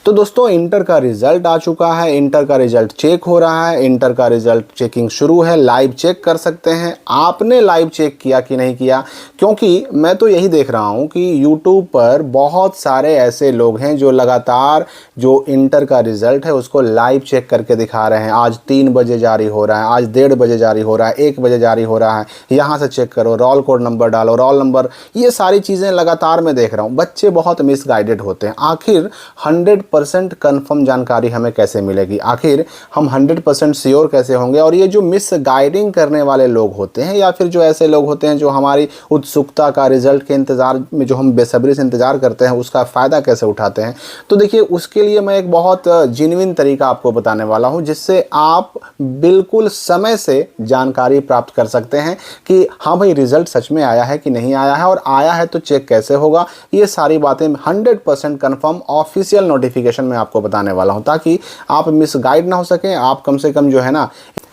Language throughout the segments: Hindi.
तो दोस्तों इंटर का रिजल्ट आ चुका है, इंटर का रिजल्ट चेक हो रहा है, इंटर का रिजल्ट चेकिंग शुरू है। लाइव चेक कर सकते हैं। आपने लाइव चेक किया कि नहीं किया? क्योंकि मैं तो यही देख रहा हूं कि यूट्यूब पर बहुत सारे ऐसे लोग हैं जो लगातार जो इंटर का रिजल्ट है उसको लाइव चेक करके दिखा रहे हैं। आज 3 बजे जारी हो रहा है, आज 1:30 बजे जारी हो रहा है, 1 बजे जारी हो रहा है, यहाँ से चेक करो, रोल कोड नंबर डालो, रोल नंबर, ये सारी चीज़ें लगातार मैं देख रहा हूँ। बच्चे बहुत मिसगाइडेड होते हैं। आखिर 100% कन्फर्म जानकारी हमें कैसे मिलेगी? आखिर हम 100% श्योर कैसे होंगे? और ये जो मिस गाइडिंग करने वाले लोग होते हैं या फिर जो ऐसे लोग होते हैं जो हमारी उत्सुकता का, रिजल्ट के इंतज़ार में जो हम बेसब्री से इंतज़ार करते हैं, उसका फ़ायदा कैसे उठाते हैं? तो देखिए उसके लिए मैं एक बहुत जेन्युइन तरीका आपको बताने वाला हूँ जिससे आप बिल्कुल समय से जानकारी प्राप्त कर सकते हैं कि हाँ भाई रिजल्ट सच में आया है कि नहीं आया है, और आया है तो चेक कैसे होगा। ये सारी बातें 100% कन्फर्म ऑफिशियल नोटिफिकेशन में आपको बताने वाला हूं ताकि आप मिसगाइड ना हो सकें। आप कम से कम जो है ना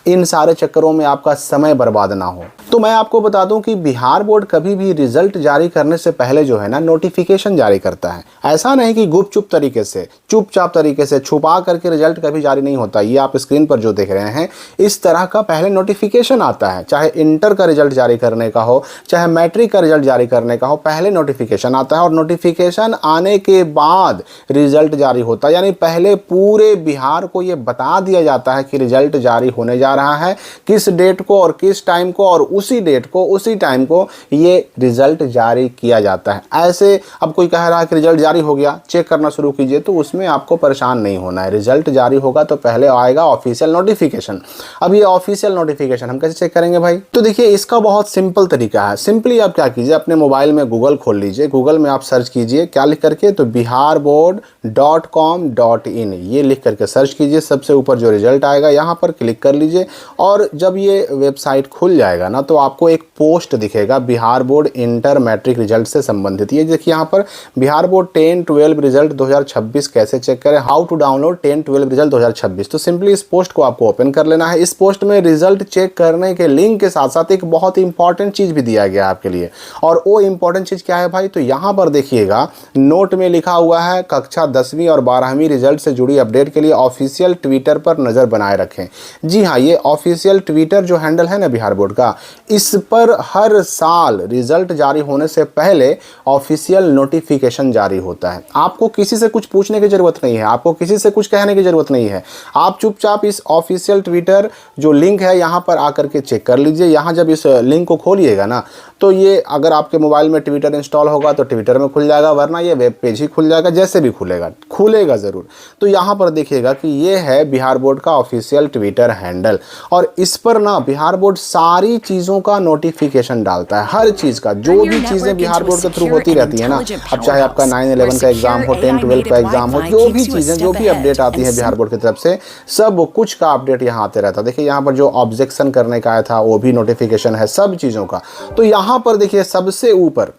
इन सारे चक्करों में आपका समय बर्बाद ना हो। तो मैं आपको बता दूं कि बिहार बोर्ड कभी भी रिजल्ट जारी करने से पहले जो है ना नोटिफिकेशन जारी करता है। ऐसा नहीं कि गुपचुप तरीके से, चुपचाप तरीके से छुपा करके रिजल्ट कभी जारी नहीं होता। ये आप स्क्रीन पर जो देख रहे हैं इस तरह का पहले नोटिफिकेशन आता है। चाहे इंटर का रिजल्ट जारी करने का हो, चाहे मैट्रिक का रिजल्ट जारी करने का हो, पहले नोटिफिकेशन आता है और नोटिफिकेशन आने के बाद रिजल्ट जारी होता है। यानी पहले पूरे बिहार को ये बता दिया जाता है कि रिजल्ट जारी होने जा रहा है, किस डेट को और किस टाइम को, और उसी डेट को उसी टाइम को ये रिजल्ट जारी किया जाता है। ऐसे अब कोई कह रहा है कि रिजल्ट जारी हो गया, चेक करना शुरू कीजिए, तो उसमें आपको परेशान नहीं होना है। रिजल्ट जारी होगा तो पहले आएगा ऑफिशियल नोटिफिकेशन। अब ये ऑफिशियल नोटिफिकेशन हम कैसे चेक करेंगे भाई? तो देखिए इसका बहुत सिंपल तरीका है। सिंपली आप क्या कीजिए, अपने मोबाइल में गूगल खोल लीजिए, गूगल में आप सर्च कीजिए क्या लिख करके, तो biharboard.com.in ये लिख करके सर्च कीजिए। सबसे ऊपर जो रिजल्ट आएगा यहाँ पर क्लिक कर लीजिए और जब ये वेबसाइट खुल जाएगा ना तो आपको एक पोस्ट दिखेगा Bihar board inter matric result से संबंधित। ये देखिए यहाँ पर बिहार बोर्ड 10-12 रिजल्ट 2026 कैसे चेक करें, हाउ टू डाउनलोड 10-12 रिजल्ट 2026। तो सिंपली इस पोस्ट को आपको ओपन कर लेना है। इस पोस्ट में रिजल्ट चेक करने के लिंक के साथ साथ एक बहुत इंपॉर्टेंट चीज भी दिया गया है आपके लिए। और वो इंपॉर्टेंट चीज क्या है भाई? तो यहाँ पर देखिएगा नोट में लिखा हुआ है कक्षा 10वीं और 12वीं रिजल्ट से जुड़ी अपडेट के लिए ऑफिशियल ट्विटर पर नजर बनाए रखें। जी हाँ, ये ऑफिशियल ट्विटर जो हैंडल है ना बिहार बोर्ड का, इस पर हर साल रिजल्ट जारी होने से पहले ऑफिशियल नोटिफिकेशन जारी होता है। आपको किसी से कुछ पूछने की जरूरत नहीं है, आपको किसी से कुछ कहने की जरूरत नहीं है। आप चुपचाप इस ऑफिशियल ट्विटर जो लिंक है यहाँ पर आकर के चेक कर लीजिए। यहाँ जब इस लिंक को खोलिएगा ना तो ये अगर आपके मोबाइल में ट्विटर इंस्टॉल होगा तो ट्विटर में खुल जाएगा, वरना ये वेब पेज ही खुल जाएगा। जैसे भी खुलेगा ज़रूर। तो यहाँ पर देखिएगा कि ये है बिहार बोर्ड का ऑफिशियल ट्विटर हैंडल, और इस पर ना बिहार बोर्ड सारी चीज़ों का नोटिफिकेशन डालता है। हर चीज़ का, जो भी चीज़ें बिहार बोर्ड के थ्रू होती रहती है ना, अब चाहे आपका 9-11 का एग्जाम हो, 10-12 का एग्जाम हो, जो भी चीज़ें, जो भी अपडेट आती है बिहार बोर्ड की तरफ से, सब कुछ का अपडेट यहाँ आते रहता है। देखिए यहाँ पर जो ऑब्जेक्शन करने का आया था वो भी नोटिफिकेशन है, सब चीज़ों का। तो यहाँ पर देखिए सबसे ऊपर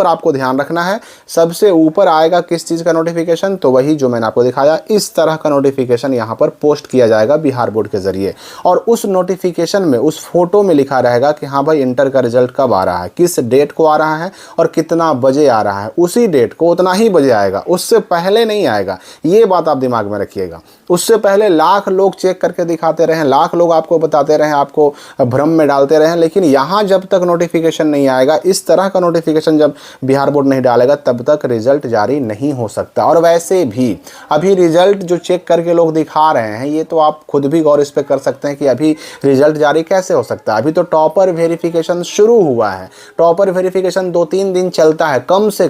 आपको ध्यान रखना है, सबसे ऊपर आएगा किस चीज़ का नोटिफिकेशन, तो वही जो मैंने आपको दिखाया, इस तरह का नोटिफिकेशन यहाँ पर पोस्ट किया जाएगा बिहार बोर्ड के जरिए। और उस नोटिफिकेशन में, उस फोटो में लिखा रहेगा कि हाँ भाई इंटर का रिजल्ट कब आ रहा है, किस डेट को आ रहा है और कितना बजे आ रहा है। उसी डेट को उतना ही बजे आएगा, उससे पहले नहीं आएगा। ये बात आप दिमाग में रखिएगा। उससे पहले लाख लोग चेक करके दिखाते रहें, लाख लोग आपको बताते रहें, आपको भ्रम में डालते रहें, लेकिन यहाँ जब तक नोटिफिकेशन नहीं आएगा, इस तरह का नोटिफिकेशन जब बिहार बोर्ड नहीं डालेगा, तब तक रिजल्ट जारी नहीं हो सकता। और वैसे भी अभी रिजल्ट जो चेक करके लोग दिखा रहे हैं, ये तो आप खुद भी गौर इस पर कर सकते हैं कि अभी रिजल्ट जारी कैसे हो सकता है। अभी तो टॉपर वेरिफिकेशन शुरू हुआ है। टॉपर वेरिफिकेशन 2-3 दिन चलता है, कम से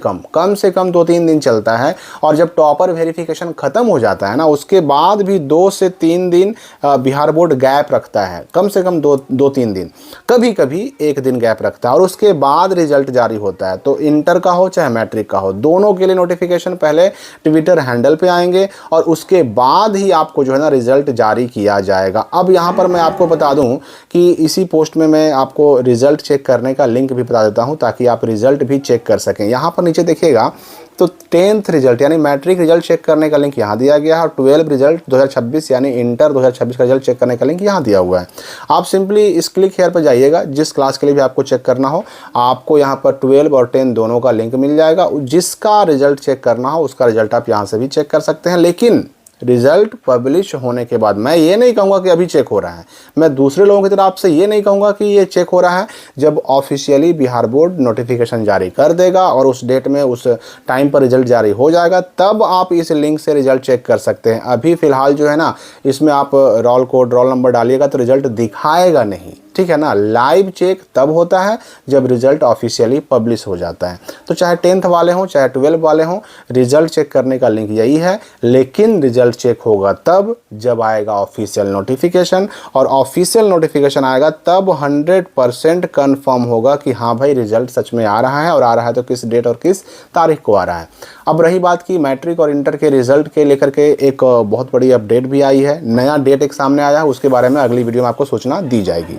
कम 2-3 दिन चलता है। और जब टॉपर वेरिफिकेशन खत्म हो जाता है ना, उसके बाद भी 2 से 3 दिन बिहार बोर्ड गैप रखता है, कम से कम 2-3 दिन, कभी कभी 1 दिन गैप रखता है, और उसके बाद रिजल्ट जारी होता है। तो इंटर का हो चाहे मैट्रिक का हो, दोनों के लिए नोटिफिकेशन पहले ट्विटर हैंडल पे आएंगे और उसके बाद ही आपको जो है ना रिजल्ट जारी किया जाएगा। अब यहाँ पर मैं आपको बता दूं कि इसी पोस्ट में मैं आपको रिजल्ट चेक करने का लिंक भी बता देता हूँ ताकि आप रिजल्ट भी चेक कर सकें। यहाँ पर नीचे देखिएगा तो 10th रिजल्ट यानी मैट्रिक रिजल्ट चेक करने का लिंक यहाँ दिया गया है और 12 रिजल्ट 2026 यानी इंटर 2026 का रिजल्ट चेक करने का लिंक यहाँ दिया हुआ है। आप सिंपली इस क्लिक हेयर पर जाइएगा, जिस क्लास के लिए भी आपको चेक करना हो आपको यहाँ पर 12 और 10 दोनों का लिंक मिल जाएगा। जिसका रिजल्ट चेक करना हो उसका रिजल्ट आप यहाँ से भी चेक कर सकते हैं। लेकिन रिजल्ट पब्लिश होने के बाद मैं ये नहीं कहूँगा कि अभी चेक हो रहा है, मैं दूसरे लोगों की तरह आपसे ये नहीं कहूँगा कि ये चेक हो रहा है। जब ऑफिशियली बिहार बोर्ड नोटिफिकेशन जारी कर देगा और उस डेट में उस टाइम पर रिजल्ट जारी हो जाएगा तब आप इस लिंक से रिजल्ट चेक कर सकते हैं। अभी फ़िलहाल जो है ना, इसमें आप रोल कोड रोल नंबर डालिएगा तो रिजल्ट दिखाएगा नहीं, ठीक है ना। लाइव चेक तब होता है जब रिजल्ट ऑफिशियली पब्लिश हो जाता है। तो चाहे 10th वाले हों चाहे 12 वाले हों, रिजल्ट चेक करने का लिंक यही है। लेकिन रिजल्ट चेक होगा तब जब आएगा ऑफिशियल नोटिफिकेशन, और ऑफिशियल नोटिफिकेशन आएगा तब 100% कन्फर्म होगा कि हाँ भाई रिजल्ट सच में आ रहा है, और आ रहा है तो किस डेट और किस तारीख को आ रहा है। अब रही बात की मैट्रिक और इंटर के रिजल्ट के लेकर के एक बहुत बड़ी अपडेट भी आई है, नया डेट एक सामने आया है, उसके बारे में अगली वीडियो में आपको सूचना दी जाएगी।